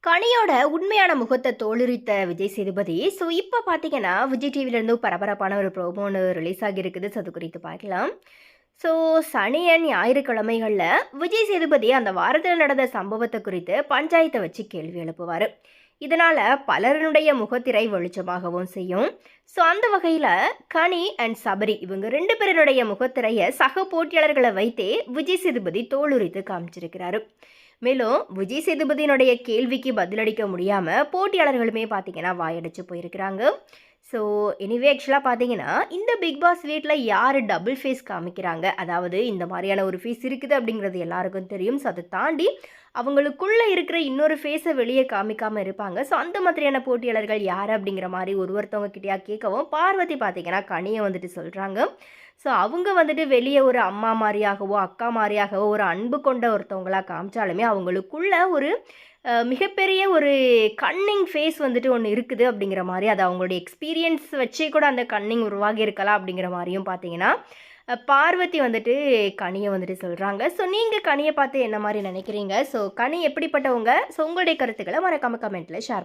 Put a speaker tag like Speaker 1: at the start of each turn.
Speaker 1: கனியோட உண்மையான முகத்தை தோலுரித்த விஜய் சேதுபதி. ஸோ இப்போ பார்த்தீங்கன்னா, விஜய் டிவிலேருந்து பரபரப்பான ஒரு ப்ரோமோ ஒன்று ரிலீஸ் ஆகியிருக்குது. ஸோ அது குறித்து பார்க்கலாம். ஸோ சனி அண்ட் ஞாயிற்றுக்கிழமைகளில் விஜய் சேதுபதி அந்த வாரத்தில் நடந்த சம்பவத்தை குறித்து பஞ்சாயத்தை வச்சு கேள்வி எழுப்புவார். இதனால் பலருடைய முகத்திரை வெளிச்சமாகவும் செய்யும். ஸோ அந்த வகையில் கனி அண்ட் சபரி இவங்க 2 பேருடைய முகத்திரையை சக போட்டியாளர்களை வைத்தே விஜய் சேதுபதி தோலுரித்து காமிச்சிருக்கிறாரு. மேலும் விஜய் சேதுபதியினுடைய கேள்விக்கு பதிலளிக்க முடியாமல் போட்டியாளர்களுமே பார்த்தீங்கன்னா வாயடிச்சு போயிருக்கிறாங்க. ஸோ எனிவே ஆக்சுவலாக பார்த்தீங்கன்னா, இந்த பிக் பாஸ் வீட்டில் யார் டபுள் ஃபேஸ் காமிக்கிறாங்க, அதாவது இந்த மாதிரியான ஒரு ஃபேஸ் இருக்குது அப்படிங்கிறது எல்லாருக்கும் தெரியும். ஸோ அதை தாண்டி அவங்களுக்குள்ளே இருக்கிற இன்னொரு ஃபேஸை வெளியே காமிக்காமல் இருப்பாங்க. ஸோ அந்த மாதிரியான போட்டியாளர்கள் யார் அப்படிங்கிற மாதிரி ஒருத்தவங்க கிட்டேயா கேட்கவும், பார்வதி பார்த்தீங்கன்னா கனியை வந்துட்டு சொல்கிறாங்க. ஸோ அவங்க வந்துட்டு வெளியே ஒரு அம்மா மாதிரியாகவோ அக்கா மாதிரியாகவோ ஒரு அன்பு கொண்ட ஒருத்தவங்களாக காமிச்சாலுமே அவங்களுக்குள்ள ஒரு மிகப்பெரிய ஒரு கன்னிங் ஃபேஸ் வந்துட்டு ஒன்று இருக்குது அப்படிங்கிற மாதிரி, அது அவங்களுடைய எக்ஸ்பீரியன்ஸ் வச்சே கூட அந்த கன்னிங் உருவாகி இருக்கலாம் அப்படிங்கிற மாதிரியும் பார்த்தீங்கன்னா பார்வதி வந்துட்டு கனியை வந்துட்டு சொல்கிறாங்க. ஸோ நீங்கள் கனியை பார்த்து என்ன மாதிரி நினைக்கிறீங்க? ஸோ கனி எப்படிப்பட்டவங்க? ஸோ உங்களுடைய கருத்துக்களை மறக்காம கமெண்ட்டில் ஷேர்